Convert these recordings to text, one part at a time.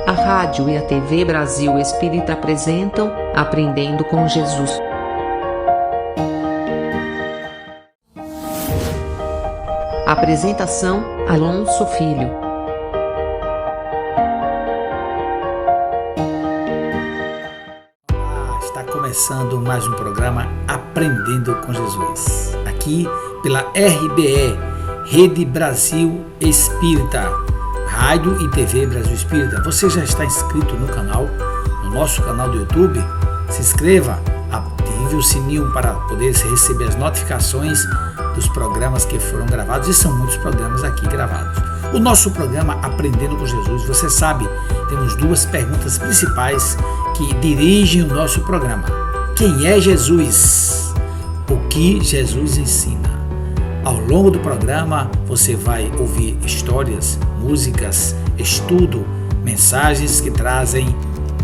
A rádio e a TV Brasil Espírita apresentam Aprendendo com Jesus. Apresentação: Alonso Filho. Está começando mais um programa Aprendendo com Jesus, aqui pela RBE, Rede Brasil Espírita, Rádio e TV Brasil Espírita. Você já está inscrito no canal, no nosso canal do YouTube? Se inscreva, ative o sininho para poder receber as notificações dos programas que foram gravados, e são muitos programas aqui gravados. O nosso programa Aprendendo com Jesus, você sabe, temos duas perguntas principais que dirigem o nosso programa. Quem é Jesus? O que Jesus ensina? Ao longo do programa você vai ouvir histórias, músicas, estudo, mensagens que trazem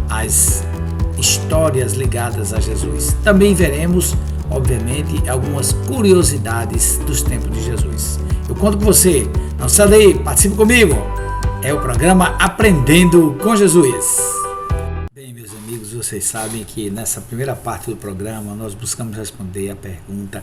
as histórias ligadas a Jesus. Também veremos, obviamente, algumas curiosidades dos tempos de Jesus. Eu conto com você. Não sai daí, participe comigo. É o programa Aprendendo com Jesus. Bem, meus amigos, vocês sabem que nessa primeira parte do programa nós buscamos responder a pergunta: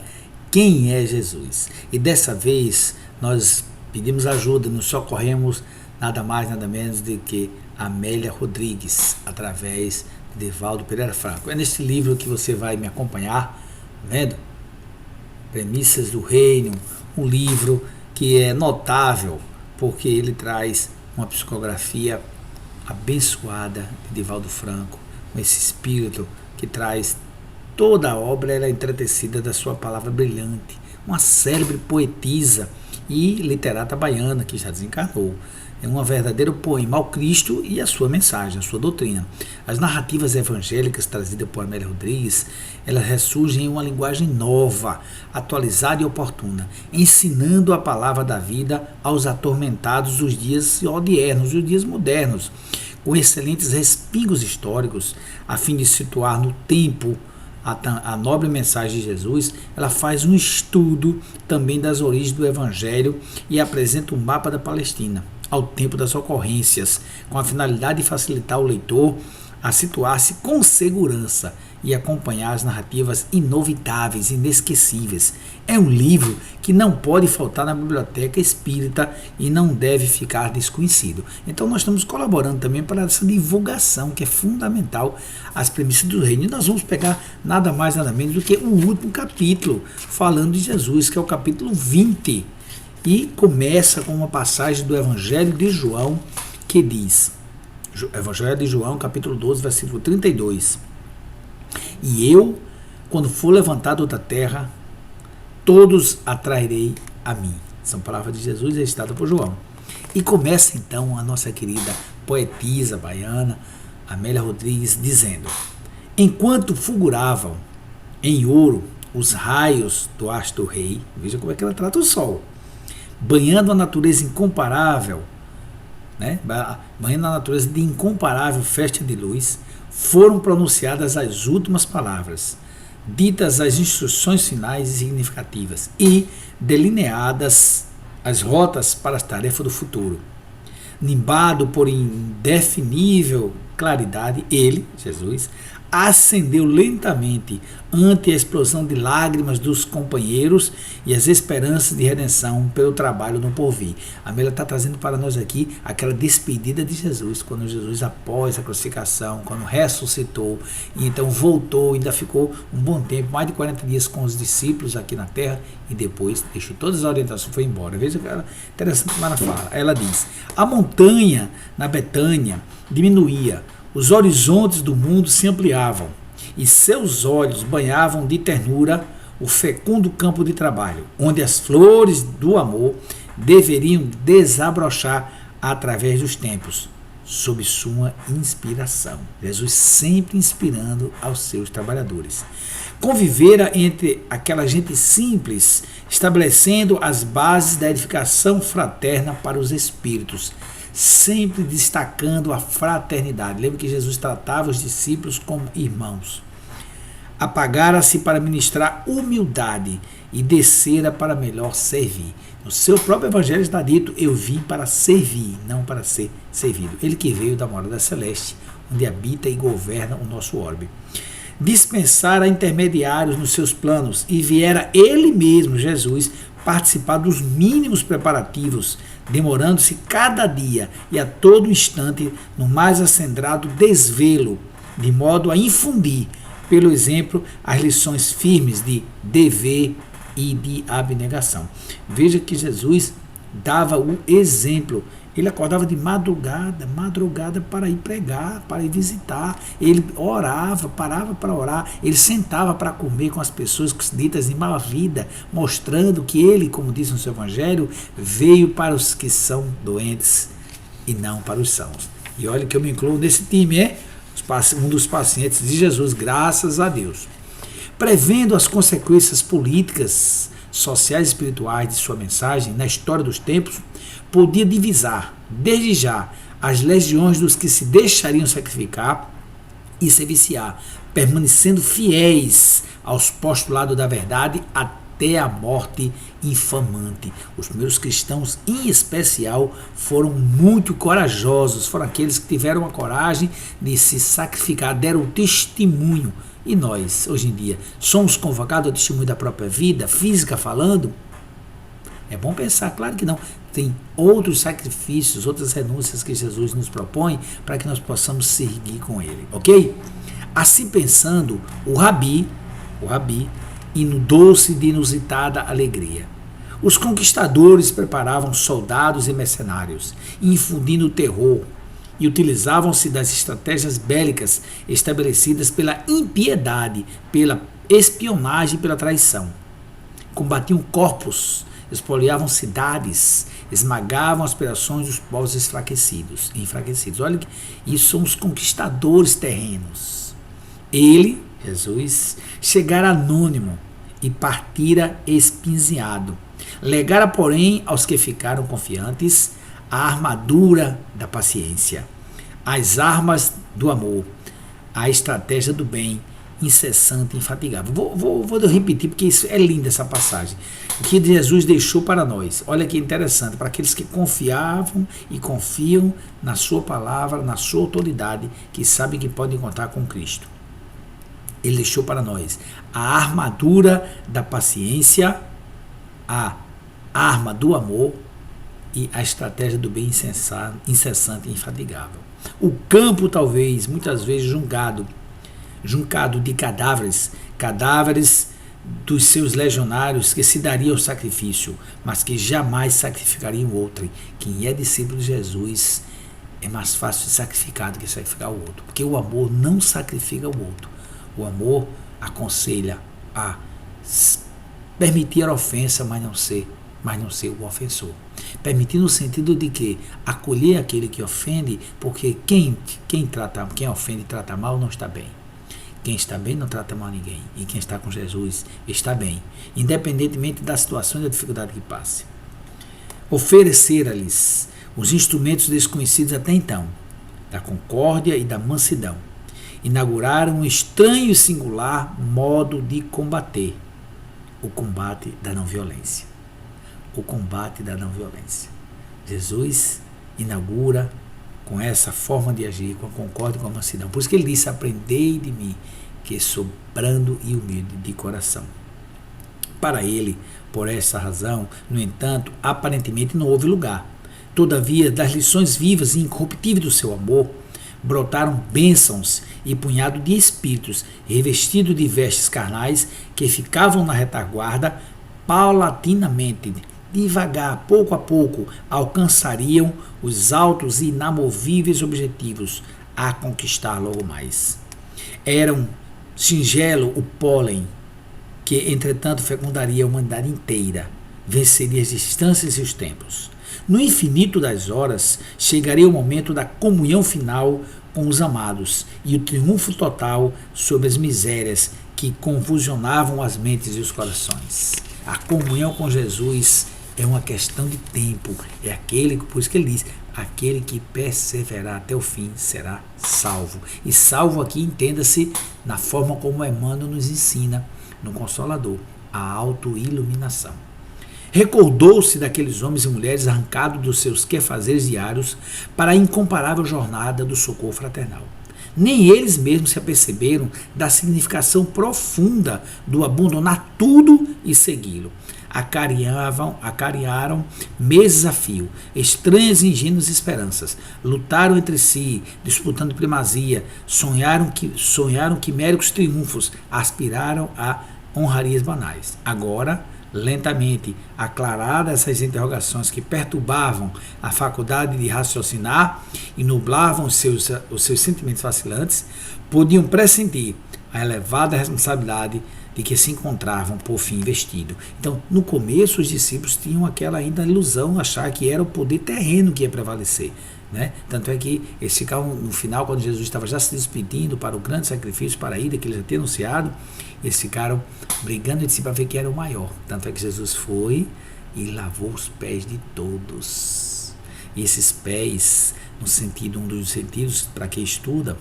quem é Jesus? E dessa vez nós pedimos ajuda, nos socorremos nada mais, nada menos do que Amélia Rodrigues, através de Divaldo Pereira Franco. É nesse livro que você vai me acompanhar, vendo? Premissas do Reino, um livro que é notável porque ele traz uma psicografia abençoada de Divaldo Franco, com esse espírito que traz toda a obra, ela é entretecida da sua palavra brilhante, uma célebre poetisa e literata baiana que já desencarnou. É um verdadeiro poema ao Cristo e a sua mensagem, a sua doutrina. As narrativas evangélicas trazidas por Amélia Rodrigues, elas ressurgem em uma linguagem nova, atualizada e oportuna, ensinando a palavra da vida aos atormentados dos dias odiernos, dos dias modernos, com excelentes respingos históricos, a fim de situar no tempo a nobre mensagem de Jesus. Ela faz um estudo também das origens do Evangelho e apresenta um mapa da Palestina ao tempo das ocorrências, com a finalidade de facilitar o leitor a situar-se com segurança e acompanhar as narrativas inovitáveis, inesquecíveis. É um livro que não pode faltar na biblioteca espírita e não deve ficar desconhecido. Então nós estamos colaborando também para essa divulgação que é fundamental, as premissas do reino. E nós vamos pegar nada mais, nada menos do que o último capítulo, falando de Jesus, que é o capítulo 20. E começa com uma passagem do Evangelho de João, que diz, Evangelho de João, capítulo 12, versículo 32. E eu, quando for levantado da terra, todos atrairei a mim. São palavras de Jesus recitadas por João. E começa então a nossa querida poetisa baiana, Amélia Rodrigues, dizendo: enquanto fulguravam em ouro os raios do astro rei, veja como é que ela trata o sol, banhando a natureza incomparável, banhando a natureza de incomparável festa de luz, foram pronunciadas as últimas palavras, ditas as instruções finais e significativas e delineadas as rotas para as tarefas do futuro. Nimbado por indefinível claridade, ele, Jesus, ascendeu lentamente ante a explosão de lágrimas dos companheiros e as esperanças de redenção pelo trabalho no porvir. A Amélia está trazendo para nós aqui aquela despedida de Jesus, quando Jesus, após a crucificação, quando ressuscitou, e então voltou, ainda ficou um bom tempo, mais de 40 dias com os discípulos aqui na terra, e depois deixou todas as orientações e foi embora. Veja que interessante como ela fala. Ela diz: a montanha na Betânia diminuía, os horizontes do mundo se ampliavam e seus olhos banhavam de ternura o fecundo campo de trabalho, onde as flores do amor deveriam desabrochar através dos tempos, sob sua inspiração. Jesus sempre inspirando aos seus trabalhadores. Convivera entre aquela gente simples, estabelecendo as bases da edificação fraterna para os espíritos, sempre destacando a fraternidade. Lembra que Jesus tratava os discípulos como irmãos. apagara-se para ministrar humildade e descera para melhor servir. No seu próprio evangelho está dito: eu vim para servir, não para ser servido. Ele que veio da morada celeste, onde habita e governa o nosso orbe. Dispensara intermediários nos seus planos e viera ele mesmo, Jesus, participar dos mínimos preparativos, demorando-se cada dia e a todo instante no mais acendrado desvelo, de modo a infundir, pelo exemplo, as lições firmes de dever e de abnegação. Veja que Jesus dava o exemplo. Ele acordava de madrugada para ir pregar, para ir visitar. Ele orava, parava para orar. Ele sentava para comer com as pessoas ditas de má vida, mostrando que ele, como diz no seu evangelho, veio para os que são doentes e não para os sãos. E olha que eu me incluo nesse time, um dos pacientes de Jesus, graças a Deus. Prevendo as consequências políticas, sociais e espirituais de sua mensagem na história dos tempos, podia divisar, desde já, as legiões dos que se deixariam sacrificar e se viciar, permanecendo fiéis aos postulados da verdade até a morte infamante. Os primeiros cristãos, em especial, foram muito corajosos, foram aqueles que tiveram a coragem de se sacrificar, deram o testemunho. E nós, hoje em dia, somos convocados ao testemunho da própria vida, física falando? É bom pensar, claro que não. Tem outros sacrifícios, outras renúncias que Jesus nos propõe para que nós possamos seguir com ele, ok? Assim pensando, o Rabi, inundou-se de inusitada alegria. Os conquistadores preparavam soldados e mercenários, infundindo terror, e utilizavam-se das estratégias bélicas estabelecidas pela impiedade, pela espionagem e pela traição. Combatiam corpos, espoliavam cidades, esmagavam as aspirações dos povos enfraquecidos. Olha que isso são os conquistadores terrenos. Ele, Jesus, chegara anônimo e partira espinzeado. Legara, porém, aos que ficaram confiantes, a armadura da paciência, as armas do amor, a estratégia do bem, incessante e infatigável. Vou repetir, porque isso é linda, essa passagem. O que Jesus deixou para nós. Olha que interessante, para aqueles que confiavam e confiam na sua palavra, na sua autoridade, que sabem que podem contar com Cristo. Ele deixou para nós a armadura da paciência, a arma do amor e a estratégia do bem incessante e infatigável. O campo, talvez, muitas vezes juncado de cadáveres dos seus legionários que se dariam ao sacrifício, mas que jamais sacrificariam outro. Quem é discípulo de Jesus é mais fácil de sacrificar do que sacrificar o outro, porque o amor não sacrifica o outro. O amor aconselha a permitir a ofensa, mas não ser o ofensor. Permitir no sentido de que acolher aquele que ofende, porque quem ofende e trata mal não está bem. Quem está bem não trata mal ninguém. E quem está com Jesus está bem, independentemente da situação e da dificuldade que passe. Oferecera-lhes os instrumentos desconhecidos até então, da concórdia e da mansidão. Inauguraram um estranho e singular modo de combater, o combate da não violência. O combate da não violência. Jesus inaugura com essa forma de agir, com a concórdia e com a mansidão. Por isso que ele disse: aprendei de mim, que sou brando e humilde de coração. Para ele, por essa razão, no entanto, aparentemente não houve lugar. Todavia, das lições vivas e incorruptíveis do seu amor, brotaram bênçãos e punhado de espíritos, revestidos de vestes carnais, que ficavam na retaguarda, paulatinamente, devagar, pouco a pouco, alcançariam os altos e inamovíveis objetivos a conquistar logo mais. Era um singelo o pólen, que entretanto fecundaria a humanidade inteira, venceria as distâncias e os tempos. No infinito das horas, chegaria o momento da comunhão final com os amados e o triunfo total sobre as misérias que convulsionavam as mentes e os corações. A comunhão com Jesus é uma questão de tempo, é aquele, por isso que ele diz: aquele que perseverar até o fim será salvo. E salvo aqui entenda-se na forma como Emmanuel nos ensina no Consolador, a autoiluminação. Recordou-se daqueles homens e mulheres arrancados dos seus quefazeres diários para a incomparável jornada do socorro fraternal. Nem eles mesmos se aperceberam da significação profunda do abandonar tudo e segui-lo. Acarinharam meses a fio, estranhas e ingênuas esperanças, lutaram entre si, disputando primazia, sonharam quiméricos triunfos, aspiraram a honrarias banais. Agora, lentamente, aclaradas essas interrogações que perturbavam a faculdade de raciocinar e nublavam os seus sentimentos vacilantes, podiam pressentir a elevada responsabilidade de que se encontravam por fim investido. Então, no começo, os discípulos tinham aquela ainda ilusão, achar que era o poder terreno que ia prevalecer, né? Tanto é que eles ficavam, no final, quando Jesus estava já se despedindo para o grande sacrifício, para a ida que ele já tinha anunciado, eles ficaram brigando entre si para ver quem era o maior. Tanto é que Jesus foi e lavou os pés de todos. E esses pés, no sentido, um dos sentidos, para quem estuda,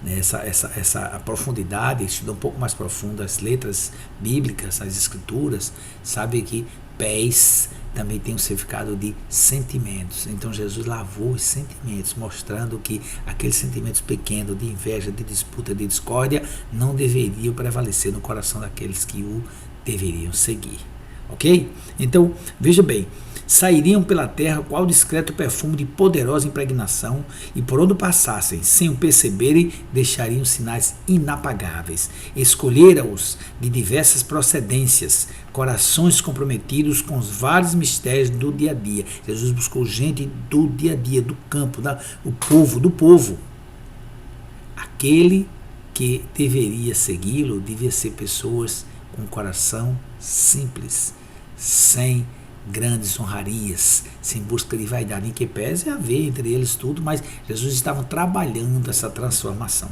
essa profundidade, estuda um pouco mais profundo as letras bíblicas, as escrituras, sabe que pés também tem um significado de sentimentos. Então Jesus lavou os sentimentos, mostrando que aqueles sentimentos pequenos de inveja, de disputa, de discórdia não deveriam prevalecer no coração daqueles que o deveriam seguir. Ok? Então, veja bem, sairiam pela terra qual discreto perfume de poderosa impregnação, e por onde passassem, sem o perceberem, deixariam sinais inapagáveis. Escolhera-os de diversas procedências, corações comprometidos com os vários mistérios do dia a dia. Jesus buscou gente do dia a dia, do campo, do povo. Aquele que deveria segui-lo devia ser pessoas com um coração simples, sem grandes honrarias, sem busca de vaidade, em que pese haver entre eles tudo, mas Jesus estava trabalhando essa transformação.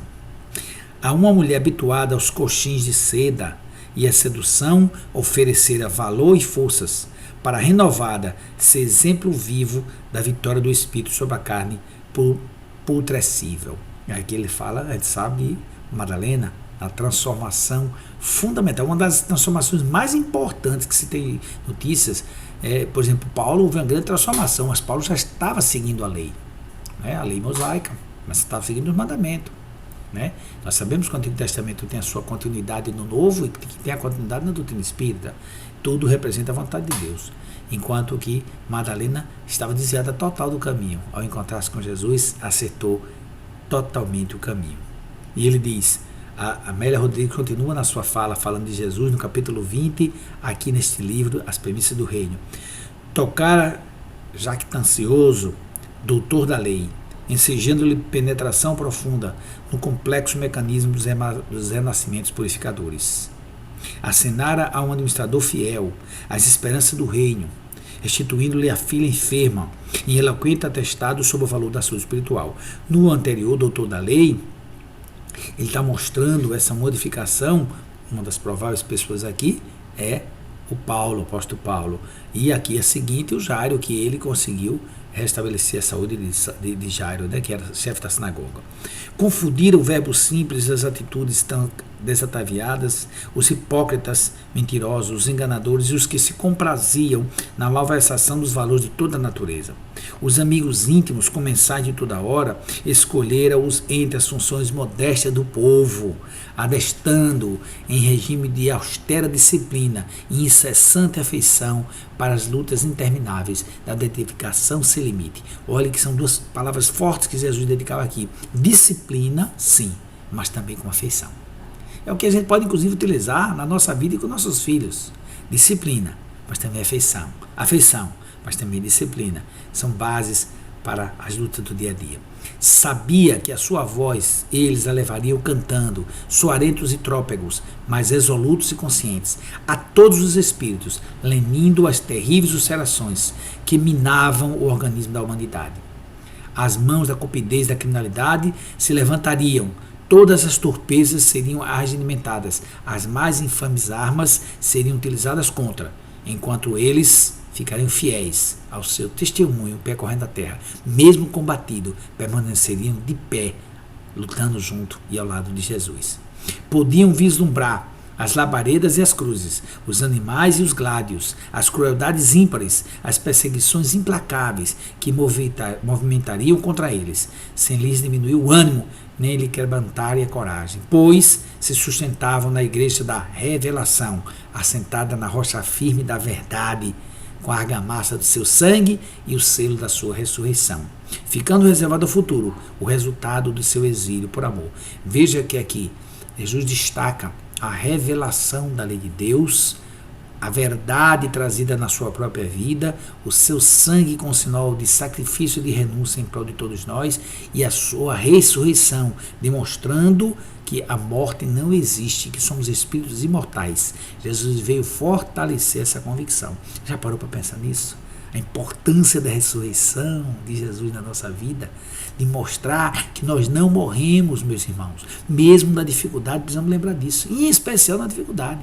A uma mulher habituada aos coxins de seda e à sedução oferecera valor e forças para, renovada, ser exemplo vivo da vitória do Espírito sobre a carne putrescível. Aqui ele fala, a gente sabe, de Madalena, a transformação fundamental, uma das transformações mais importantes que se tem notícias. Por exemplo, Paulo houve uma grande transformação, mas Paulo já estava seguindo a lei, né? A lei mosaica, mas estava seguindo os mandamentos, né? Nós sabemos que o Antigo Testamento tem a sua continuidade no Novo e que tem a continuidade na doutrina espírita. Tudo representa a vontade de Deus, enquanto que Madalena estava desviada total do caminho. Ao encontrar-se com Jesus, acertou totalmente o caminho. E ele diz, a Amélia Rodrigues continua na sua fala, falando de Jesus no capítulo 20, aqui neste livro, As Premissas do Reino. Tocara jactancioso, doutor da lei, ensejando-lhe penetração profunda no complexo mecanismo dos renascimentos purificadores. Acenara a um administrador fiel as esperanças do reino, restituindo-lhe a filha enferma, em eloquente atestado sobre o valor da saúde espiritual. No anterior, doutor da lei, ele está mostrando essa modificação. Uma das prováveis pessoas aqui é o apóstolo Paulo. E aqui a seguinte, o Jairo, que ele conseguiu restabelecer a saúde de Jairo, né, que era chefe da sinagoga. Confundiram o verbo simples e as atitudes tão desataviadas, os hipócritas mentirosos, os enganadores e os que se compraziam na malversação dos valores de toda a natureza. Os amigos íntimos, comensais de toda hora, escolheram-os entre as funções modestas do povo, adestrando em regime de austera disciplina e incessante afeição para as lutas intermináveis da dedicação sem limite. Olha que são duas palavras fortes que Jesus dedicava aqui. Disciplina, sim, mas também com afeição. É o que a gente pode, inclusive, utilizar na nossa vida e com nossos filhos. Disciplina, mas também afeição. Afeição, mas também disciplina. São bases para as lutas do dia a dia. Sabia que a sua voz eles a levariam cantando, suarentos e trópegos, mas resolutos e conscientes, a todos os espíritos, lenindo as terríveis ulcerações que minavam o organismo da humanidade. As mãos da cupidez da criminalidade se levantariam, todas as torpezas seriam arregimentadas, as mais infames armas seriam utilizadas contra, enquanto eles ficariam fiéis ao seu testemunho percorrendo a terra, mesmo combatido, permaneceriam de pé, lutando junto e ao lado de Jesus. Podiam vislumbrar as labaredas e as cruzes, os animais e os gládios, as crueldades ímpares, as perseguições implacáveis que movimentariam contra eles, sem lhes diminuir o ânimo, nem lhe quebrantarem a coragem, pois se sustentavam na igreja da revelação, assentada na rocha firme da verdade, com a argamassa do seu sangue e o selo da sua ressurreição, ficando reservado ao futuro o resultado do seu exílio por amor. Veja que aqui Jesus destaca a revelação da lei de Deus, a verdade trazida na sua própria vida, o seu sangue com sinal de sacrifício e de renúncia em prol de todos nós, e a sua ressurreição, demonstrando que a morte não existe, que somos espíritos imortais. Jesus veio fortalecer essa convicção. Já parou para pensar nisso? A importância da ressurreição de Jesus na nossa vida, de mostrar que nós não morremos, meus irmãos. Mesmo na dificuldade, precisamos lembrar disso, e em especial na dificuldade.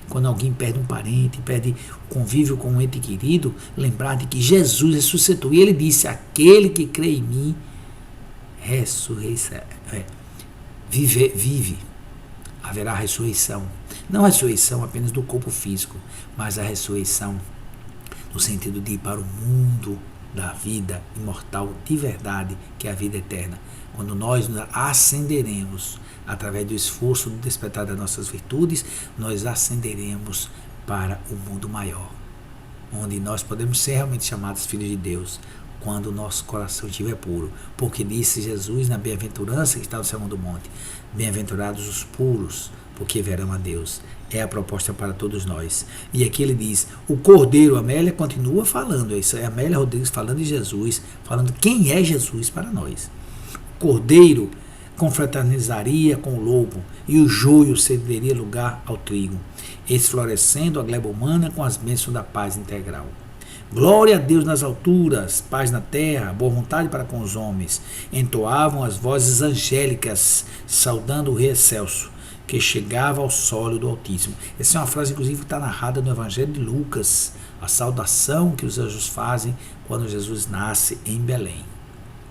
Quando alguém perde um parente, perde o convívio com um ente querido, lembrar de que Jesus ressuscitou. E ele disse, aquele que crê em mim, vive, haverá ressurreição. Não a ressurreição apenas do corpo físico, mas a ressurreição no sentido de ir para o mundo da vida imortal de verdade, que é a vida eterna. Quando nós ascenderemos, através do esforço do despertar das nossas virtudes, nós ascenderemos para o mundo maior, onde nós podemos ser realmente chamados filhos de Deus, quando o nosso coração estiver puro. Porque disse Jesus na bem-aventurança que está no Sermão do Monte, bem-aventurados os puros, porque verão a Deus. É a proposta para todos nós. E aqui ele diz, o Cordeiro, Amélia continua falando, isso é Amélia Rodrigues falando de Jesus, falando quem é Jesus para nós. O Cordeiro confraternizaria com o lobo, e o joio cederia lugar ao trigo, esflorescendo a gleba humana com as bênçãos da paz integral. Glória a Deus nas alturas, paz na terra, boa vontade para com os homens. Entoavam as vozes angélicas, saudando o Rei Excelso, que chegava ao solo do Altíssimo. Essa é uma frase, inclusive, que está narrada no Evangelho de Lucas, a saudação que os anjos fazem quando Jesus nasce em Belém.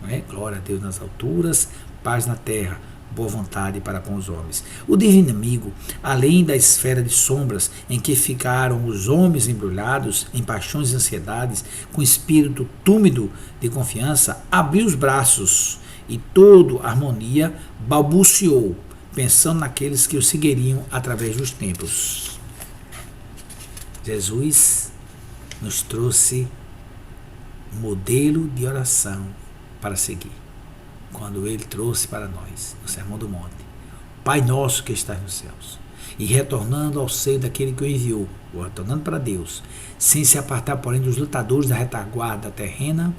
Não é? Glória a Deus nas alturas, paz na terra, boa vontade para com os homens. O divino amigo, além da esfera de sombras em que ficaram os homens embrulhados em paixões e ansiedades, com espírito túmido de confiança, abriu os braços e toda harmonia balbuciou, pensando naqueles que o seguiriam através dos tempos. Jesus nos trouxe um modelo de oração para seguir, quando ele trouxe para nós, no Sermão do Monte, Pai nosso que estás nos céus, e retornando ao seio daquele que o enviou, ou retornando para Deus, sem se apartar, porém, dos lutadores da retaguarda terrena,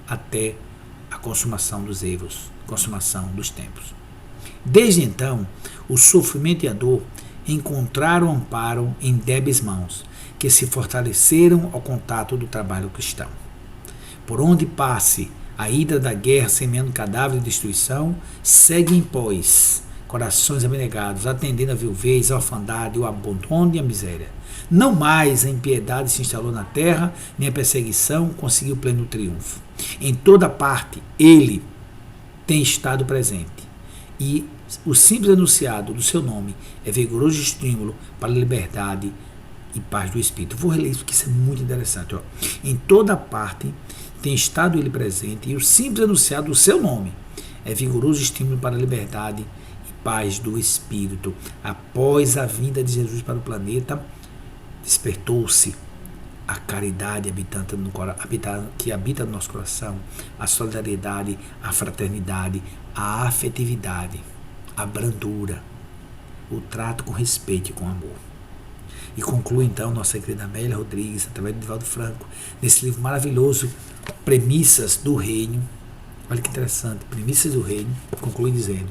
até a consumação dos erros, consumação dos tempos. Desde então, o sofrimento e a dor encontraram amparo em débeis mãos, que se fortaleceram ao contato do trabalho cristão. Por onde passe a ida da guerra semeando cadáver e destruição, seguem, pois, corações abnegados, atendendo a viuvez, a orfandade, o abandono e a miséria. Não mais a impiedade se instalou na terra, nem a perseguição conseguiu pleno triunfo. Em toda parte, ele tem estado presente. E o simples enunciado do seu nome é vigoroso estímulo para a liberdade e paz do Espírito. Vou reler isso porque isso é muito interessante. Em toda parte tem estado ele presente, e o simples enunciado do seu nome é vigoroso estímulo para a liberdade e paz do Espírito. Após a vinda de Jesus para o planeta, despertou-se a caridade que habita no nosso coração, a solidariedade, a fraternidade, a afetividade, a brandura, o trato com respeito e com amor. E conclui então nossa querida Amélia Rodrigues, através de Divaldo Franco, nesse livro maravilhoso, Premissas do Reino. Olha que interessante, Premissas do Reino, conclui dizendo: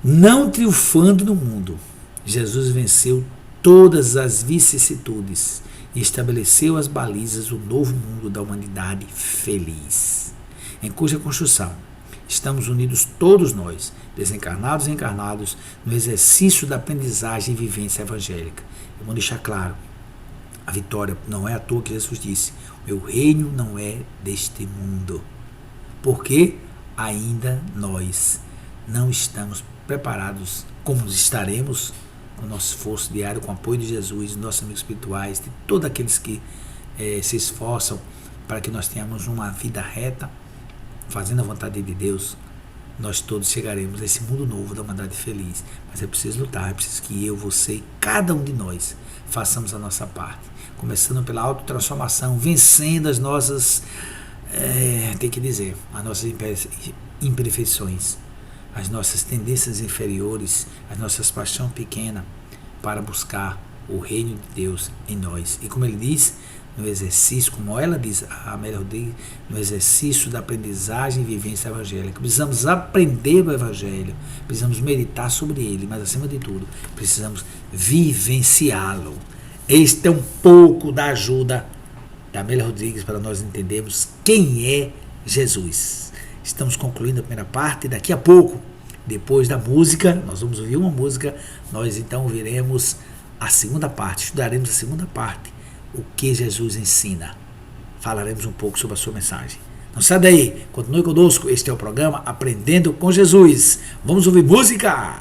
não triunfando no mundo, Jesus venceu todas as vicissitudes e estabeleceu as balizas do novo mundo da humanidade feliz, em cuja construção estamos unidos todos nós, desencarnados e encarnados, no exercício da aprendizagem e vivência evangélica. Eu vou deixar claro, a vitória não é à toa que Jesus disse: Meu reino não é deste mundo. Porque ainda nós não estamos preparados como estaremos com o nosso esforço diário, com o apoio de Jesus, nossos amigos espirituais, de todos aqueles que se esforçam para que nós tenhamos uma vida reta, fazendo a vontade de Deus. Nós todos chegaremos a esse mundo novo da humanidade feliz. Mas é preciso lutar, é preciso que eu, você e cada um de nós façamos a nossa parte. Começando pela autotransformação, vencendo as nossas, as nossas imperfeições, as nossas tendências inferiores, as nossas paixões pequenas, para buscar o reino de Deus em nós. E como ele diz, no exercício, como ela diz, a Amélia Rodrigues, no exercício da aprendizagem e vivência evangélica. Precisamos aprender o Evangelho, precisamos meditar sobre ele, mas acima de tudo, precisamos vivenciá-lo. Este é um pouco da ajuda da Amélia Rodrigues para nós entendermos quem é Jesus. Estamos concluindo a primeira parte, daqui a pouco, depois da música, nós vamos ouvir uma música, nós então ouviremos a segunda parte, estudaremos a segunda parte, o que Jesus ensina. Falaremos um pouco sobre a sua mensagem. Não sai daí, continue conosco, este é o programa Aprendendo com Jesus. Vamos ouvir música!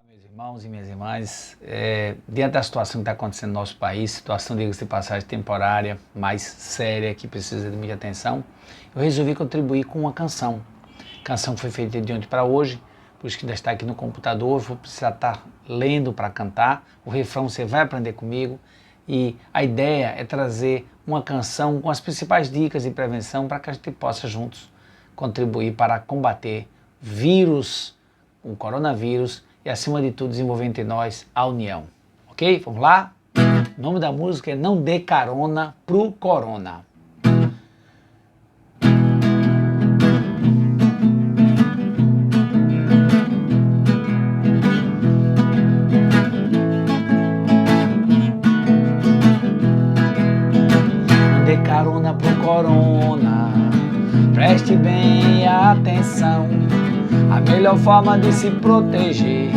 Meus irmãos e minhas irmãs, diante da situação que está acontecendo no nosso país, situação, diga-se de passagem, temporária, mais séria, que precisa de muita atenção, eu resolvi contribuir com uma canção. Canção que foi feita de ontem para hoje, por isso que ainda está aqui no computador, vou precisar estar lendo para cantar. O refrão você vai aprender comigo. E a ideia é trazer uma canção com as principais dicas de prevenção para que a gente possa juntos contribuir para combater vírus, o coronavírus e acima de tudo desenvolver entre nós a união. Ok? Vamos lá? O nome da música é Não Dê Carona pro Corona. Carona pro corona, preste bem atenção. A melhor forma de se proteger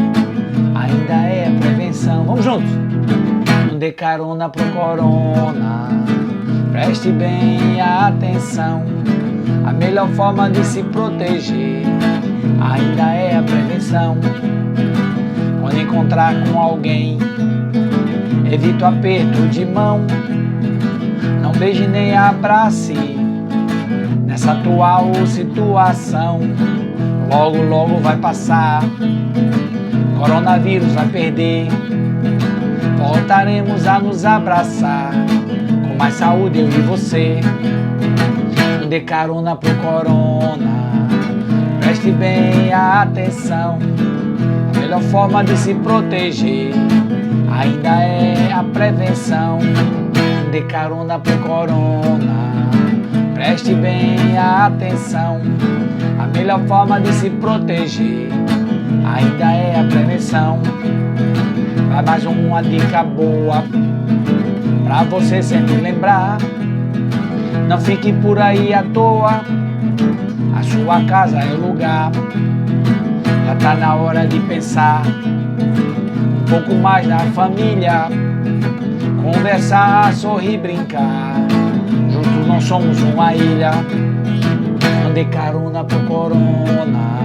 ainda é a prevenção. Vamos juntos! Não dê carona pro corona, preste bem atenção. A melhor forma de se proteger ainda é a prevenção. Quando encontrar com alguém, evite o aperto de mão. Não beije nem abrace nessa atual situação. Logo, logo vai passar, coronavírus vai perder. Voltaremos a nos abraçar, com mais saúde eu e você. Não dê carona pro corona, preste bem atenção. A melhor forma de se proteger ainda é a prevenção. Dê carona pro corona, preste bem atenção. A melhor forma de se proteger ainda é a prevenção. Vai mais uma dica boa pra você sempre lembrar. Não fique por aí à toa, a sua casa é o lugar. Já tá na hora de pensar um pouco mais na família. Conversar, sorrir, brincar. Juntos não somos uma ilha. Não dê carona pro corona,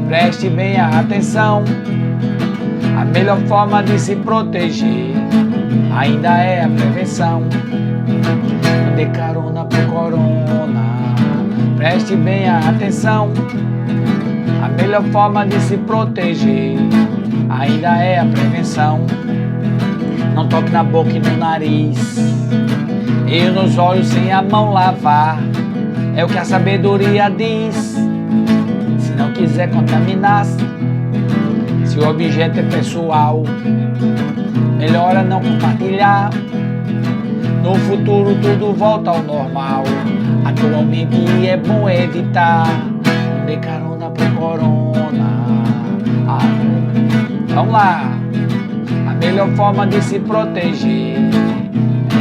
preste bem atenção. A melhor forma de se proteger ainda é a prevenção. Não dê carona pro corona, preste bem atenção. A melhor forma de se proteger ainda é a prevenção. Não toque na boca e no nariz, e nos olhos sem a mão lavar. É o que a sabedoria diz. Se não quiser contaminar, se o objeto é pessoal, melhor é não compartilhar. No futuro tudo volta ao normal. Atualmente é bom evitar. Não dê carona pro corona. Vamos lá! A melhor forma de se proteger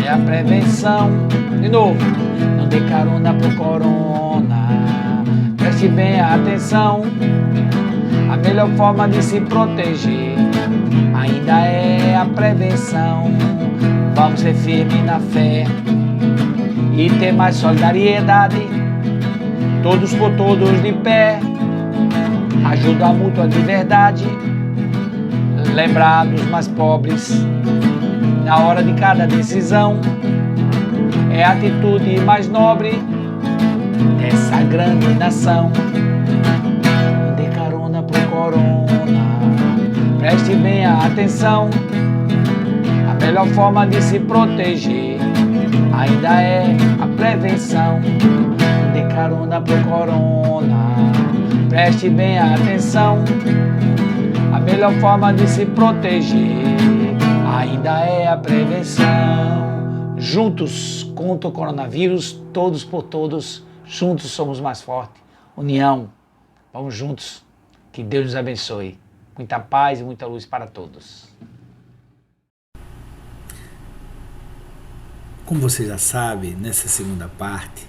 é a prevenção. De novo, não dê carona pro corona, preste bem atenção. A melhor forma de se proteger ainda é a prevenção. Vamos ser firmes na fé e ter mais solidariedade. Todos por todos de pé, ajuda mútua de verdade. Lembrar dos mais pobres na hora de cada decisão é a atitude mais nobre dessa grande nação. Dê carona pro corona, preste bem a atenção. A melhor forma de se proteger ainda é a prevenção. Dê carona pro corona, preste bem a atenção. A melhor forma de se proteger ainda é a prevenção. Juntos contra o coronavírus, todos por todos, juntos somos mais fortes. União, vamos juntos, que Deus nos abençoe. Muita paz e muita luz para todos. Como você já sabe, nessa segunda parte,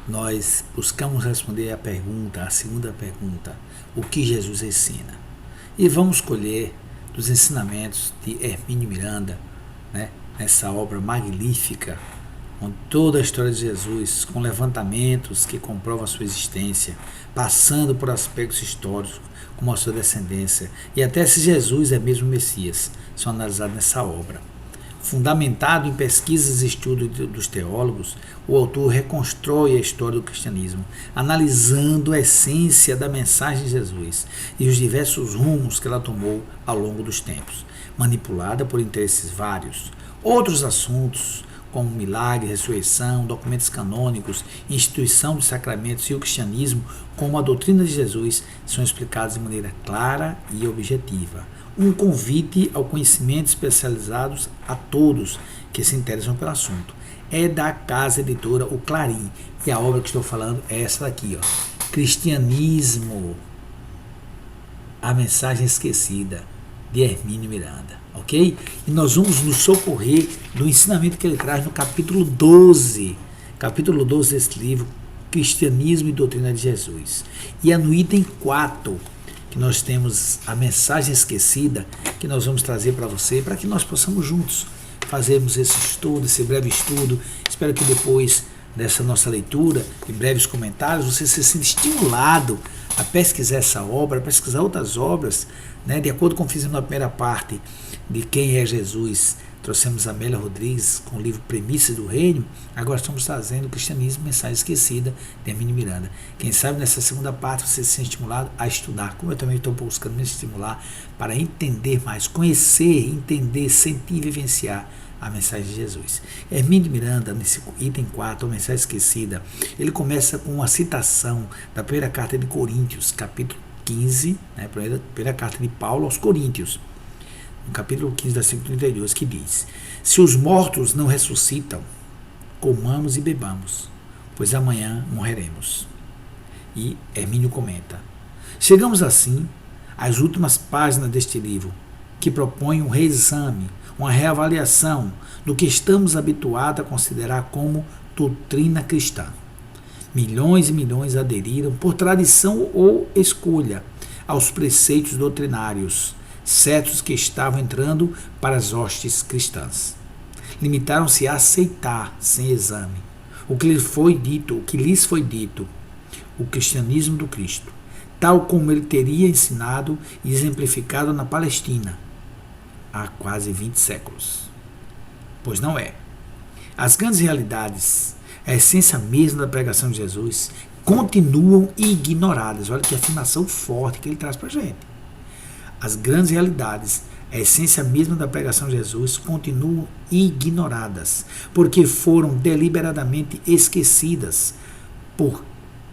nós buscamos responder a segunda pergunta, o que Jesus ensina? E vamos colher dos ensinamentos de Hermínio Miranda, nessa obra magnífica, com toda a história de Jesus, com levantamentos que comprovam a sua existência, passando por aspectos históricos, como a sua descendência, e até se Jesus é mesmo Messias, são analisados nessa obra. Fundamentado em pesquisas e estudos dos teólogos, o autor reconstrói a história do cristianismo, analisando a essência da mensagem de Jesus e os diversos rumos que ela tomou ao longo dos tempos, manipulada por interesses vários. Outros assuntos, como milagre, ressurreição, documentos canônicos, instituição dos sacramentos e o cristianismo, como a doutrina de Jesus, são explicados de maneira clara e objetiva. Um convite ao conhecimento especializados a todos que se interessam pelo assunto. É da casa editora O Clarim, e a obra que estou falando é essa daqui, Cristianismo, a mensagem esquecida, de Hermínio Miranda, ok? E nós vamos nos socorrer do ensinamento que ele traz no capítulo 12 desse livro, Cristianismo e Doutrina de Jesus. E é no item 4 que nós temos a mensagem esquecida, que nós vamos trazer para você, para que nós possamos juntos fazermos esse estudo, esse breve estudo. Espero que depois dessa nossa leitura e breves comentários, você se sinta estimulado a pesquisar essa obra, a pesquisar outras obras, de acordo com o que fizemos na primeira parte de Quem é Jesus. Trouxemos a Amélia Rodrigues com o livro Premissas do Reino. Agora estamos trazendo o Cristianismo, Mensagem Esquecida, de Hermínio Miranda. Quem sabe nessa segunda parte você se sente estimulado a estudar, como eu também estou buscando me estimular para entender mais, conhecer, entender, sentir e vivenciar a mensagem de Jesus. Hermínio Miranda, nesse item 4, a mensagem esquecida, ele começa com uma citação da primeira carta de Coríntios, capítulo 15, primeira carta de Paulo aos Coríntios, no capítulo 15, versículo 32, que diz: se os mortos não ressuscitam, comamos e bebamos, pois amanhã morreremos. E Hermínio comenta: chegamos assim às últimas páginas deste livro, que propõe um reexame, uma reavaliação do que estamos habituados a considerar como doutrina cristã. Milhões e milhões aderiram, por tradição ou escolha, aos preceitos doutrinários, certos que estavam entrando para as hostes cristãs. Limitaram-se a aceitar, sem exame, o que lhes foi dito, o cristianismo do Cristo, tal como ele teria ensinado e exemplificado na Palestina, há quase 20 séculos. Pois não é. As grandes realidades, a essência mesma da pregação de Jesus, continuam ignoradas. Olha que afirmação forte que ele traz para a gente. As grandes realidades, a essência mesma da pregação de Jesus, continuam ignoradas, porque foram deliberadamente esquecidas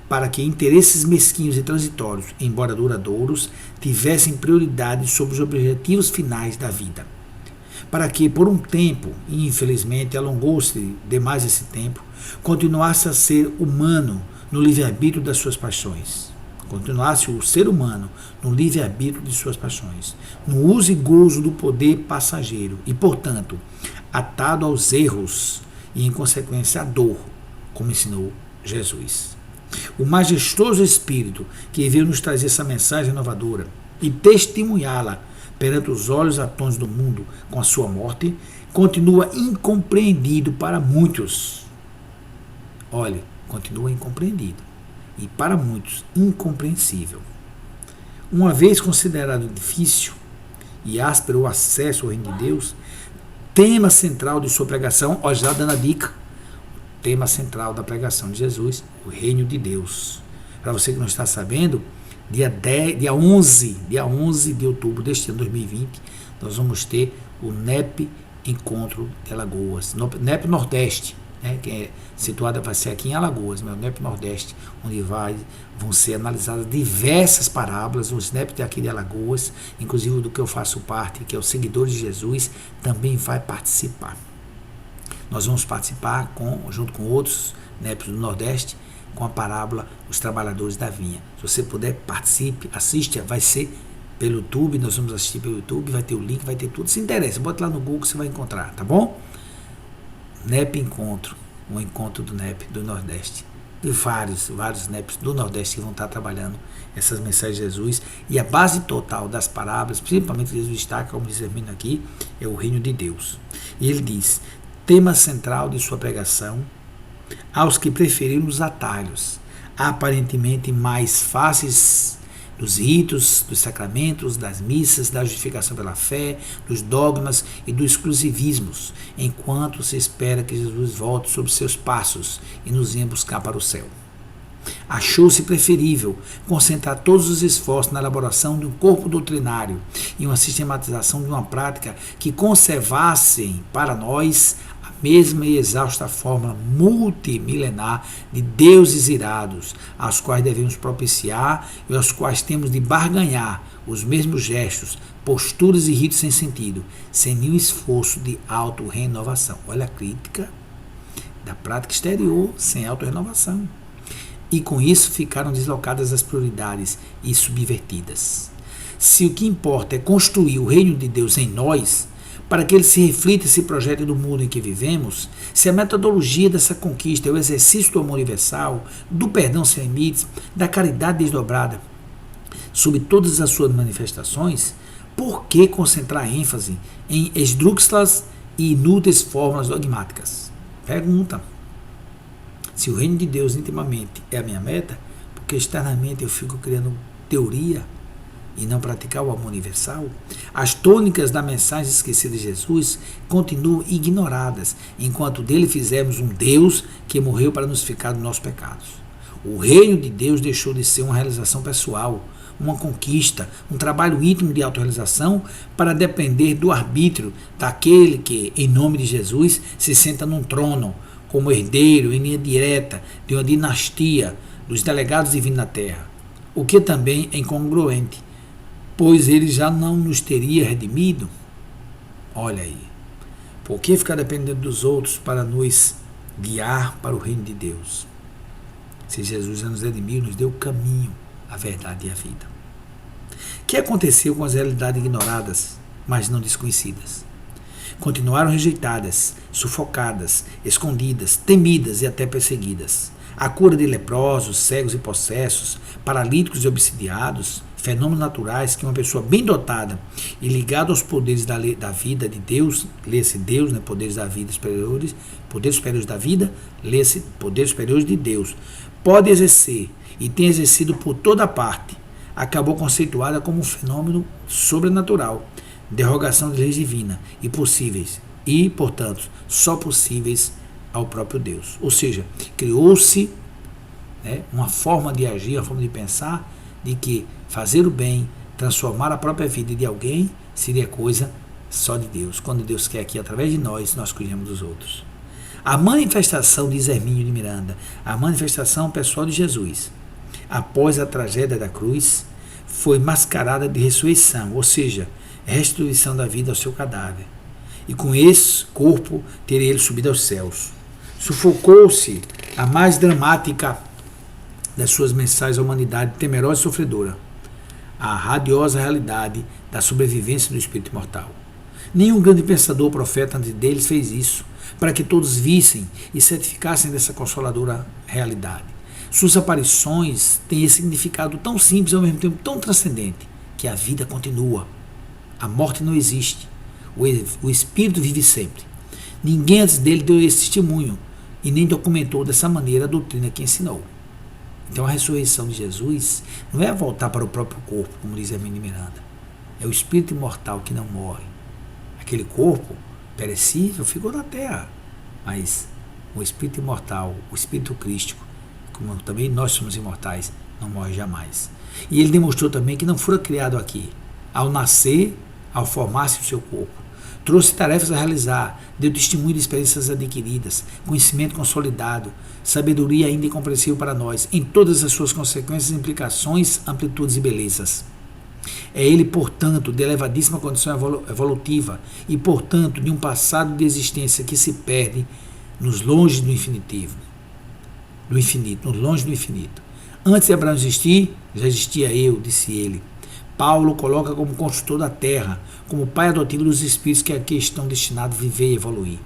para que interesses mesquinhos e transitórios, embora duradouros, tivessem prioridade sobre os objetivos finais da vida. Para que, por um tempo, e infelizmente alongou-se demais esse tempo, continuasse a ser humano no livre-arbítrio das suas paixões. Continuasse o ser humano no livre-arbítrio de suas paixões, no uso e gozo do poder passageiro e, portanto, atado aos erros e, em consequência, à dor, como ensinou Jesus. O majestoso Espírito que veio nos trazer essa mensagem inovadora e testemunhá-la perante os olhos atônitos do mundo com a sua morte, continua incompreendido para muitos. olha, continua incompreendido e para muitos incompreensível. Uma vez considerado difícil e áspero o acesso ao reino de Deus, tema central de sua pregação, ó, já dando a dica, tema central da pregação de Jesus, o reino de Deus. Para você que não está sabendo, dia 11 de outubro deste ano 2020, nós vamos ter o NEP Encontro de Alagoas, NEP Nordeste, né, que é situada, vai ser aqui em Alagoas, mas o NEP Nordeste, onde vão ser analisadas diversas parábolas. O NEP aqui de Alagoas, inclusive do que eu faço parte, que é o Seguidores de Jesus, também vai participar. Nós vamos participar junto com outros NEPs do Nordeste, com a parábola Os Trabalhadores da Vinha. Se você puder, participe, assista, vai ser pelo YouTube, nós vamos assistir pelo YouTube, vai ter o link, vai ter tudo. Se interessa, bota lá no Google, você vai encontrar, tá bom? NEP Encontro, um encontro do NEP do Nordeste. E vários NEPs do Nordeste que vão estar trabalhando essas mensagens de Jesus. E a base total das parábolas, principalmente Jesus destaca, como diz Hermínio aqui, é o reino de Deus. E ele diz, tema central de sua pregação, aos que preferiram os atalhos, aparentemente mais fáceis, dos ritos, dos sacramentos, das missas, da justificação pela fé, dos dogmas e dos exclusivismos, enquanto se espera que Jesus volte sobre seus passos e nos venha buscar para o céu. Achou-se preferível concentrar todos os esforços na elaboração de um corpo doutrinário e uma sistematização de uma prática que conservassem para nós mesma e exausta fórmula multimilenar de deuses irados, aos quais devemos propiciar e aos quais temos de barganhar os mesmos gestos, posturas e ritos sem sentido, sem nenhum esforço de auto-renovação. Olha a crítica da prática exterior sem auto-renovação. E com isso ficaram deslocadas as prioridades e subvertidas. Se o que importa é construir o reino de Deus em nós, para que ele se reflita e se projete no mundo em que vivemos, se a metodologia dessa conquista é o exercício do amor universal, do perdão sem limites, da caridade desdobrada, sob todas as suas manifestações, por que concentrar ênfase em esdrúxulas e inúteis fórmulas dogmáticas? Pergunta. Se o reino de Deus intimamente é a minha meta, porque externamente eu fico criando teoria e não praticar o amor universal, as tônicas da mensagem esquecida de Jesus continuam ignoradas, enquanto dele fizemos um Deus que morreu para nos ficar dos nossos pecados. O reino de Deus deixou de ser uma realização pessoal, uma conquista, um trabalho íntimo de autorrealização para depender do arbítrio daquele que, em nome de Jesus, se senta num trono, como herdeiro em linha direta de uma dinastia dos delegados divinos na terra, o que também é incongruente, pois ele já não nos teria redimido. Olha aí, por que ficar dependendo dos outros para nos guiar para o reino de Deus? Se Jesus já nos redimiu, nos deu o caminho, a verdade e a vida. O que aconteceu com as realidades ignoradas, mas não desconhecidas? Continuaram rejeitadas, sufocadas, escondidas, temidas e até perseguidas. A cura de leprosos, cegos e possessos, paralíticos e obsidiados, fenômenos naturais que uma pessoa bem dotada e ligada aos poderes da vida de Deus, lê-se Deus, né, poderes da vida superiores, poderes superiores da vida, lê-se poderes superiores de Deus, pode exercer e tem exercido por toda parte, acabou conceituada como um fenômeno sobrenatural, derrogação de leis divinas e possíveis, e, portanto, só possíveis ao próprio Deus. Ou seja, criou-se, né, uma forma de agir, uma forma de pensar, de que fazer o bem, transformar a própria vida de alguém, seria coisa só de Deus. Quando Deus quer que, através de nós cuidemos dos outros. A manifestação, diz Hermínio de Miranda, a manifestação pessoal de Jesus, após a tragédia da cruz, foi mascarada de ressurreição, ou seja, restituição da vida ao seu cadáver. E com esse corpo teria ele subido aos céus. Sufocou-se a mais dramática das suas mensagens à humanidade temerosa e sofredora, a radiosa realidade da sobrevivência do espírito imortal. Nenhum grande pensador ou profeta antes deles fez isso, para que todos vissem e certificassem dessa consoladora realidade. Suas aparições têm esse significado tão simples e ao mesmo tempo tão transcendente, que a vida continua. A morte não existe. O Espírito vive sempre. Ninguém antes dele deu esse testemunho e nem documentou dessa maneira a doutrina que ensinou. Então a ressurreição de Jesus não é voltar para o próprio corpo, como diz Hermínio Miranda. É o espírito imortal que não morre. Aquele corpo perecível ficou na terra, mas o espírito imortal, o espírito crístico, como também nós somos imortais, não morre jamais. E ele demonstrou também que não fora criado aqui. Ao nascer, ao formar-se o seu corpo, trouxe tarefas a realizar, deu testemunho de experiências adquiridas, conhecimento consolidado, sabedoria ainda incompreensível para nós, em todas as suas consequências, implicações, amplitudes e belezas. É ele, portanto, de elevadíssima condição evolutiva e, portanto, de um passado de existência que se perde nos longe do infinitivo, nos longe do infinito. Antes de Abraão existir, já existia eu, disse ele. Paulo coloca como construtor da terra, como pai adotivo dos espíritos que aqui estão destinados a viver e evoluir.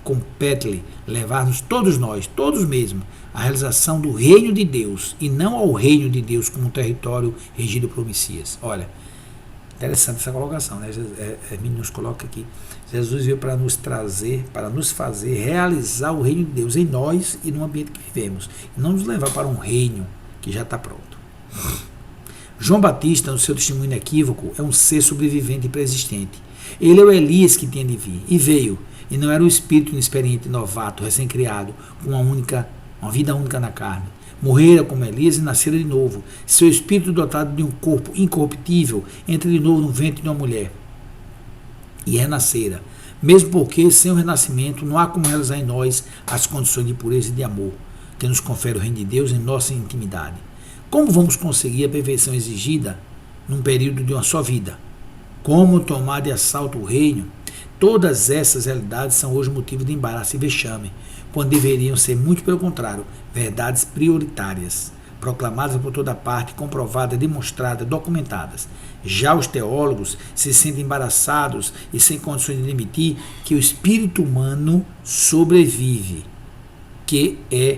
Compete-lhe levar-nos todos nós, todos mesmo, à realização do reino de Deus e não ao reino de Deus como um território regido por Messias. Olha, interessante essa colocação, né? Hermínio nos coloca aqui. Jesus veio para nos trazer, para nos fazer realizar o reino de Deus em nós e no ambiente que vivemos, e não nos levar para um reino que já está pronto. João Batista, no seu testemunho inequívoco, é um ser sobrevivente e preexistente. Ele é o Elias que tinha de vir, e veio, e não era o espírito inexperiente, novato, recém-criado, com uma vida única na carne. Morrera como Elias e nascera de novo. Seu espírito dotado de um corpo incorruptível entra de novo no ventre de uma mulher. E renascera. Mesmo porque, sem o renascimento, não há como realizar em nós as condições de pureza e de amor, que nos confere o reino de Deus em nossa intimidade. Como vamos conseguir a perfeição exigida num período de uma só vida? Como tomar de assalto o reino? Todas essas realidades são hoje motivo de embaraço e vexame, quando deveriam ser, muito pelo contrário, verdades prioritárias, proclamadas por toda parte, comprovadas, demonstradas, documentadas. Já os teólogos se sentem embaraçados e sem condições de admitir que o espírito humano sobrevive, que é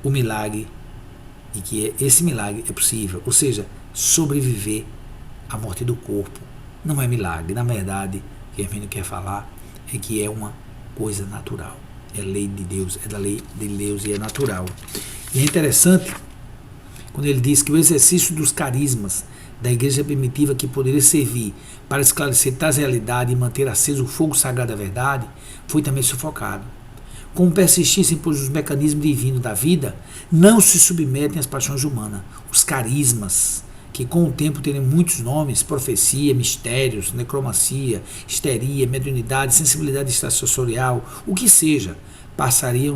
o milagre, e que esse milagre é possível, ou seja, sobreviver à morte do corpo não é milagre. Na verdade, o que Hermínio quer falar é que é uma coisa natural, é lei de Deus, é da lei de Deus e é natural. E é interessante quando ele diz que o exercício dos carismas da igreja primitiva, que poderia servir para esclarecer tais realidades e manter aceso o fogo sagrado da verdade, foi também sufocado. Como persistissem, pois, os mecanismos divinos da vida não se submetem às paixões humanas. Os carismas, que com o tempo terem muitos nomes, profecia, mistérios, necromancia, histeria, mediunidade, sensibilidade extrasensorial, o que seja, passariam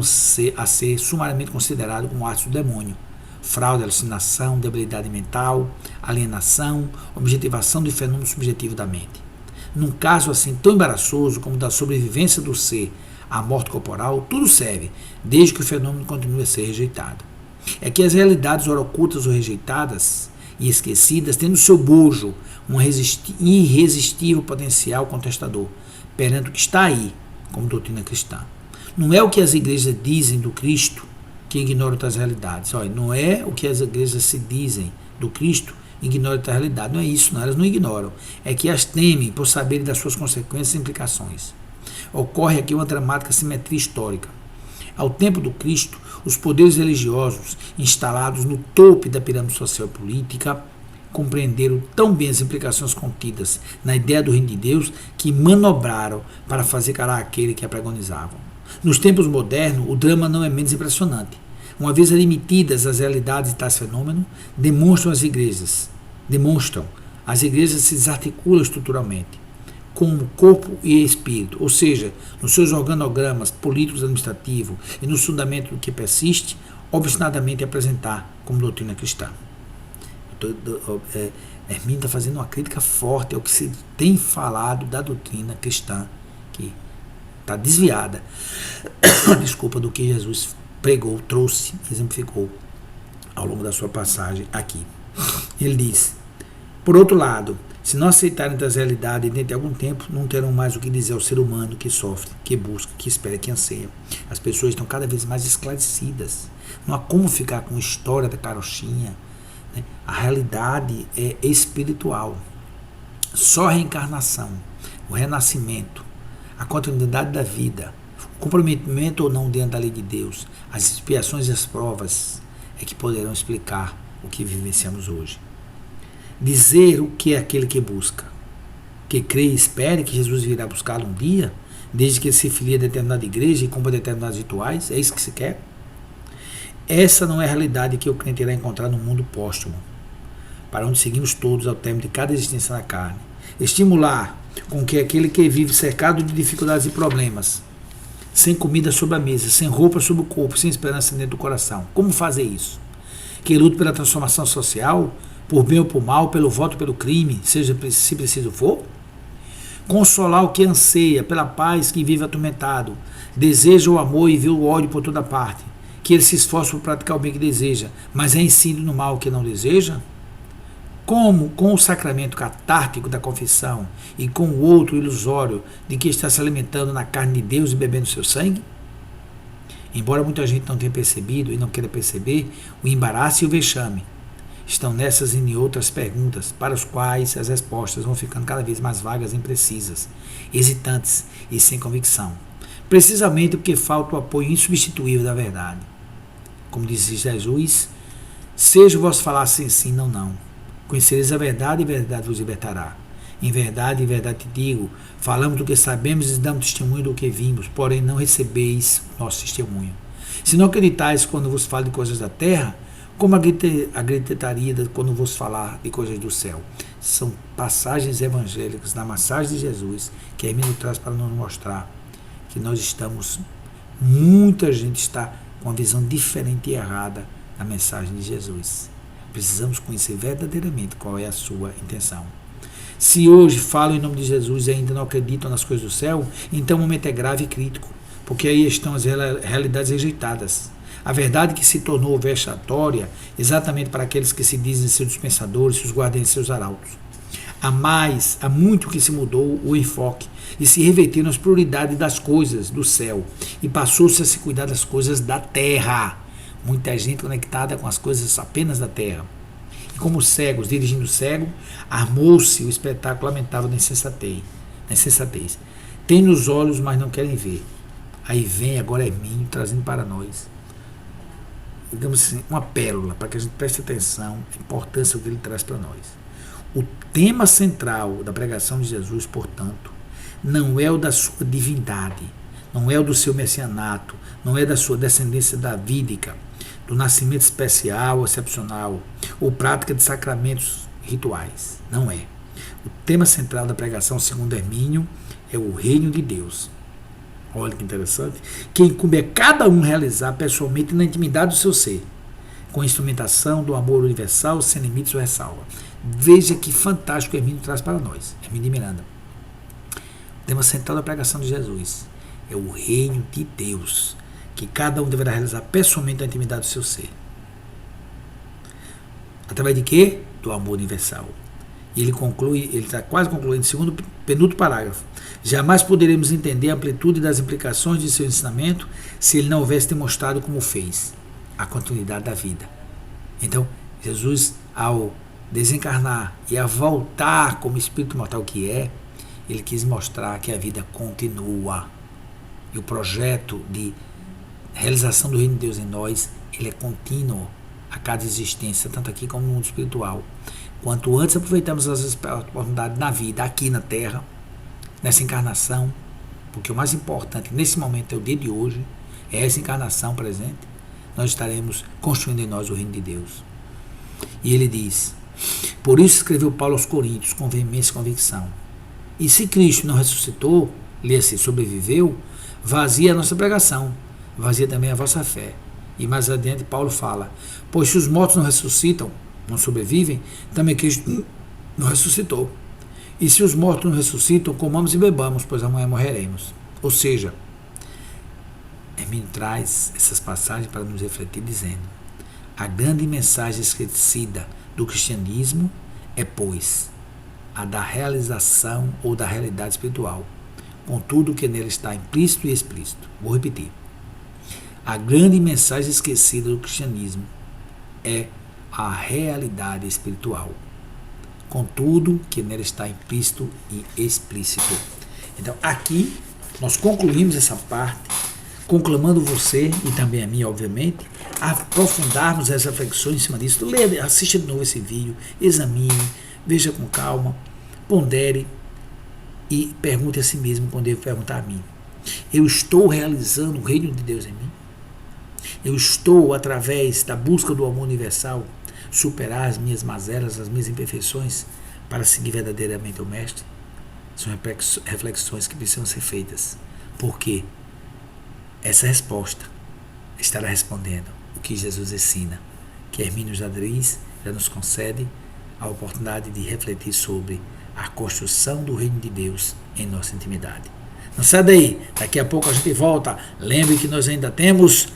a ser sumariamente considerados como atos do demônio. Fraude, alucinação, debilidade mental, alienação, objetivação do fenômeno subjetivo da mente. Num caso assim tão embaraçoso como da sobrevivência do ser à morte corporal, tudo serve, desde que o fenômeno continue a ser rejeitado. É que as realidades ora ocultas ou rejeitadas e esquecidas têm no seu bojo um irresistível potencial contestador perante o que está aí, como doutrina cristã. Não é o que as igrejas dizem do Cristo que ignora outras realidades. Olha, não é o que as igrejas se dizem do Cristo e ignoram outra realidade. Não é isso, não, elas não ignoram. É que as temem por saberem das suas consequências e implicações. Ocorre aqui uma dramática simetria histórica. Ao tempo do Cristo, os poderes religiosos instalados no topo da pirâmide social e política compreenderam tão bem as implicações contidas na ideia do reino de Deus que manobraram para fazer calar aquele que a pregonizavam. Nos tempos modernos, o drama não é menos impressionante. Uma vez admitidas as realidades de tais fenômenos, as igrejas se desarticulam estruturalmente, como corpo e espírito, ou seja, nos seus organogramas políticos administrativos e no fundamento do que persiste, obstinadamente apresentar como doutrina cristã. Hermínio está fazendo uma crítica forte ao que se tem falado da doutrina cristã, que está desviada, desculpa, do que Jesus pregou, trouxe, exemplificou ao longo da sua passagem aqui. Ele diz, por outro lado, se não aceitarem das realidades dentro de algum tempo, não terão mais o que dizer ao ser humano que sofre, que busca, que espera, que anseia. As pessoas estão cada vez mais esclarecidas. Não há como ficar com a história da carochinha, né? A realidade é espiritual. Só a reencarnação, o renascimento, a continuidade da vida, comprometimento ou não diante da lei de Deus, as expiações e as provas é que poderão explicar o que vivenciamos hoje. Dizer o que é aquele que busca, que crê e espere que Jesus virá buscá-lo um dia, desde que se filie a determinada igreja e cumpra determinados rituais, é isso que se quer? Essa não é a realidade que o crente irá encontrar no mundo póstumo, para onde seguimos todos ao término de cada existência na carne. Estimular com que aquele que vive cercado de dificuldades e problemas, sem comida sobre a mesa, sem roupa sobre o corpo, sem esperança dentro do coração. Como fazer isso? Que lute pela transformação social, por bem ou por mal, pelo voto ou pelo crime, seja se preciso for? Consolar o que anseia, pela paz que vive atormentado, deseja o amor e vê o ódio por toda parte, que ele se esforce por praticar o bem que deseja, mas é insíduo no mal que não deseja? Como, com o sacramento catártico da confissão e com o outro ilusório de que está se alimentando na carne de Deus e bebendo seu sangue? Embora muita gente não tenha percebido e não queira perceber, o embaraço e o vexame estão nessas e em outras perguntas, para as quais as respostas vão ficando cada vez mais vagas e imprecisas, hesitantes e sem convicção, precisamente porque falta o apoio insubstituível da verdade. Como dizia Jesus, seja o vosso falar sim, sim, não, não. Conhecereis a verdade e a verdade vos libertará. Em verdade te digo, falamos do que sabemos e damos testemunho do que vimos, porém não recebeis nosso testemunho. Se não acreditais quando vos falo de coisas da terra, como acreditaria quando vos falar de coisas do céu? São passagens evangélicas na mensagem de Jesus que a Emílio traz para nos mostrar que muita gente está com uma visão diferente e errada da mensagem de Jesus. Precisamos conhecer verdadeiramente qual é a sua intenção. Se hoje falam em nome de Jesus e ainda não acreditam nas coisas do céu, então o momento é grave e crítico, porque aí estão as realidades rejeitadas. A verdade que se tornou vexatória exatamente para aqueles que se dizem seus dispensadores, seus guardiões e seus arautos. Há muito que se mudou o enfoque e se reverteram as prioridades das coisas do céu e passou-se a se cuidar das coisas da terra. Muita gente conectada com as coisas apenas da terra. E como cegos dirigindo o cego, armou-se o espetáculo lamentável da insensatez. Tem nos olhos, mas não querem ver. Aí vem agora Hermínio trazendo para nós, digamos assim, uma pérola, para que a gente preste atenção à importância que ele traz para nós. O tema central da pregação de Jesus, portanto, não é o da sua divindade, não é o do seu messianato, não é da sua descendência davídica, do nascimento especial, excepcional, ou prática de sacramentos rituais. Não é. O tema central da pregação, segundo Hermínio, é o reino de Deus. Olha que interessante. Que incumbe a cada um realizar pessoalmente na intimidade do seu ser, com instrumentação do amor universal, sem limites ou ressalva. Veja que fantástico Hermínio traz para nós. Hermínio de Miranda. O tema central da pregação de Jesus é o reino de Deus, que cada um deverá realizar pessoalmente na intimidade do seu ser. Através de quê? Do amor universal. E ele está quase concluindo, segundo penúltimo parágrafo. Jamais poderemos entender a amplitude das implicações de seu ensinamento se ele não houvesse demonstrado como fez a continuidade da vida. Então, Jesus, ao desencarnar e a voltar como espírito mortal que é, ele quis mostrar que a vida continua. E o projeto de realização do reino de Deus em nós, ele é contínuo a cada existência, tanto aqui como no mundo espiritual. Quanto antes aproveitamos as oportunidades na vida, aqui na Terra, nessa encarnação, porque o mais importante nesse momento é o dia de hoje, é essa encarnação presente, nós estaremos construindo em nós o reino de Deus. E ele diz, por isso escreveu Paulo aos Coríntios com veemência e convicção. E se Cristo não ressuscitou, lê-se, sobreviveu, vazia a nossa pregação, vazia também a vossa fé. E mais adiante Paulo fala, pois se os mortos não ressuscitam, não sobrevivem, também Cristo não ressuscitou. E se os mortos não ressuscitam, comamos e bebamos, pois amanhã morreremos. Ou seja, Hermínio traz essas passagens para nos refletir dizendo, a grande mensagem esquecida do cristianismo é, pois, a da realização ou da realidade espiritual, com tudo que nele está implícito e explícito. Vou repetir. A grande mensagem esquecida do cristianismo é a realidade espiritual, com tudo que nela está implícito e explícito. Então, aqui nós concluímos essa parte conclamando você e também a mim, obviamente, a aprofundarmos as reflexões em cima disso. Leia, assista de novo esse vídeo, examine, veja com calma, pondere e pergunte a si mesmo quando devo perguntar a mim. Eu estou realizando o reino de Deus em mim? Eu estou, através da busca do amor universal, superar as minhas mazelas, as minhas imperfeições, para seguir verdadeiramente o Mestre? São reflexões que precisam ser feitas. Porque essa resposta estará respondendo o que Jesus ensina, que Hermínio Jadriz já nos concede a oportunidade de refletir sobre a construção do reino de Deus em nossa intimidade. Não sai daí, daqui a pouco a gente volta. Lembre que nós ainda temos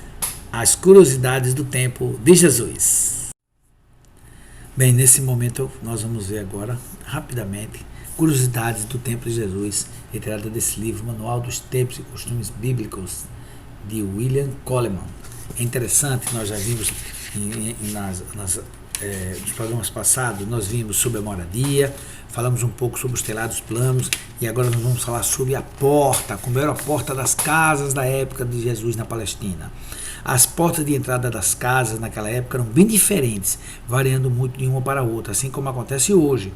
as curiosidades do tempo de Jesus. Bem, nesse momento nós vamos ver agora, rapidamente, curiosidades do tempo de Jesus, retirada desse livro, Manual dos Tempos e Costumes Bíblicos, de William Coleman. É interessante, nós já vimos nos programas passados, nós vimos sobre a moradia, falamos um pouco sobre os telhados planos, e agora nós vamos falar sobre a porta, como era a porta das casas da época de Jesus na Palestina. As portas de entrada das casas naquela época eram bem diferentes, variando muito de uma para outra, assim como acontece hoje.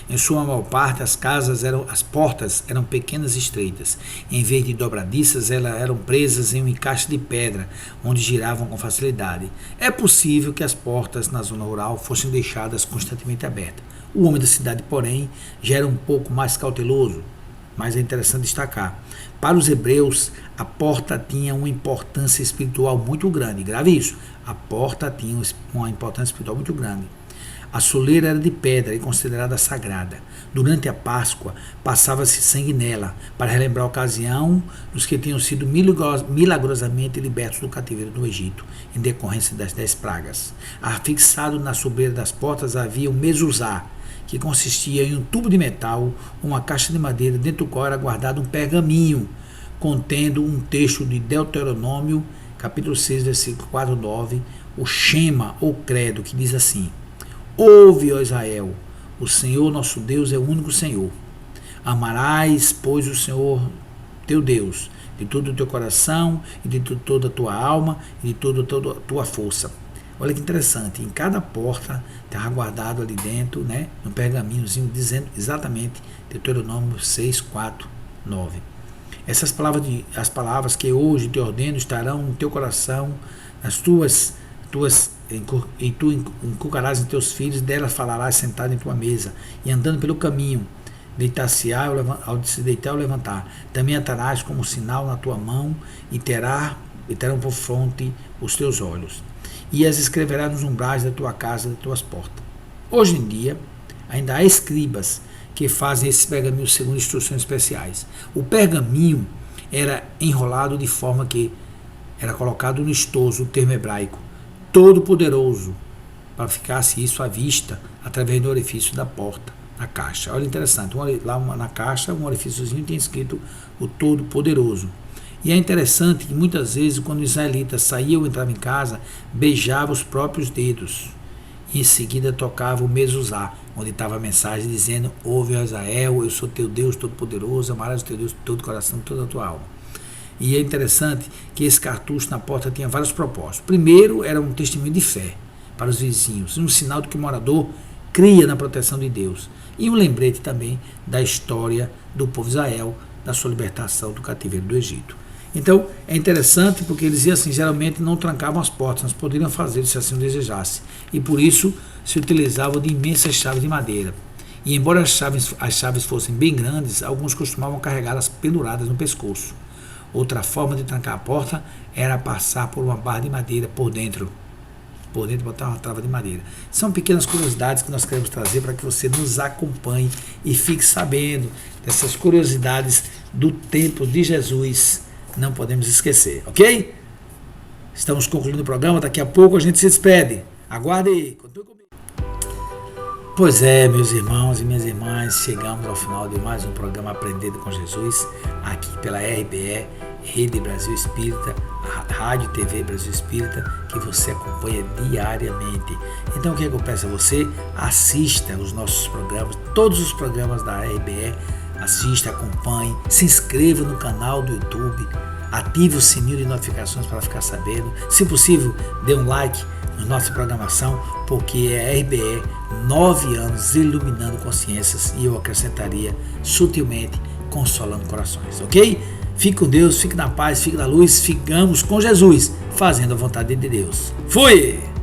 Em sua maior parte, as portas eram pequenas e estreitas. Em vez de dobradiças, elas eram presas em um encaixe de pedra, onde giravam com facilidade. É possível que as portas na zona rural fossem deixadas constantemente abertas. O homem da cidade, porém, já era um pouco mais cauteloso. Mas é interessante destacar, para os hebreus, a porta tinha uma importância espiritual muito grande. Grave isso, a porta tinha uma importância espiritual muito grande. A soleira era de pedra e considerada sagrada. Durante a Páscoa, passava-se sangue nela, para relembrar a ocasião dos que tinham sido milagrosamente libertos do cativeiro do Egito, em decorrência das 10 pragas. Afixado na soleira das portas havia um mezuzá, que consistia em um tubo de metal, uma caixa de madeira, dentro do qual era guardado um pergaminho, contendo um texto de Deuteronômio, capítulo 6, versículo 4 9, o Shema, ou credo, que diz assim: Ouve, ó Israel, o Senhor nosso Deus é o único Senhor. Amarás, pois, o Senhor teu Deus, de todo o teu coração, e de toda a tua alma, e de toda a tua força. Olha que interessante, em cada porta estava guardado ali dentro, um pergaminhozinho dizendo exatamente Deuteronômio 6, 4, 9. Essas palavras, as palavras que hoje te ordeno estarão no teu coração, e tu inculcarás em teus filhos, delas falarás sentado em tua mesa e andando pelo caminho, deitar-se-á ao se deitar ou levantar. Também atarás como sinal na tua mão e terão por fronte os teus olhos. E as escreverás nos umbrais da tua casa, das tuas portas. Hoje em dia, ainda há escribas que fazem esses pergaminhos segundo instruções especiais. O pergaminho era enrolado de forma que era colocado no estoso, o termo hebraico, todo-poderoso, para ficasse isso à vista através do orifício da porta, na caixa. Olha, interessante, lá na caixa, um orifíciozinho tem escrito o todo-poderoso. E é interessante que muitas vezes, quando os israelitas saíam ou entravam em casa, beijavam os próprios dedos. E em seguida tocava o mezuzá, onde estava a mensagem dizendo: Ouve, ó Israel, eu sou teu Deus todo-poderoso, amarás o teu Deus de todo o coração, toda a tua alma. E é interessante que esse cartucho na porta tinha vários propósitos. Primeiro, era um testemunho de fé para os vizinhos, um sinal de que o morador cria na proteção de Deus. E um lembrete também da história do povo de Israel, da sua libertação do cativeiro do Egito. Então, é interessante porque eles assim, geralmente não trancavam as portas, mas poderiam fazer se assim o desejasse. E por isso se utilizavam de imensas chaves de madeira. E embora as chaves fossem bem grandes, alguns costumavam carregá-las penduradas no pescoço. Outra forma de trancar a porta era passar por uma barra de madeira por dentro. Por dentro botar uma trava de madeira. São pequenas curiosidades que nós queremos trazer para que você nos acompanhe e fique sabendo dessas curiosidades do tempo de Jesus. Não podemos esquecer, ok? Estamos concluindo o programa, daqui a pouco a gente se despede. Aguarde aí, continue comigo. Pois é, meus irmãos e minhas irmãs, chegamos ao final de mais um programa Aprendendo com Jesus, aqui pela RBE, Rede Brasil Espírita, a Rádio TV Brasil Espírita, que você acompanha diariamente. Então o que eu peço a você? Assista os nossos programas, todos os programas da RBE, Assista, acompanhe, se inscreva no canal do YouTube, ative o sininho de notificações para ficar sabendo. Se possível, dê um like na nossa programação, porque é a RBE 9 anos iluminando consciências e eu acrescentaria sutilmente consolando corações, ok? Fique com Deus, fique na paz, fique na luz, ficamos com Jesus, fazendo a vontade de Deus. Fui!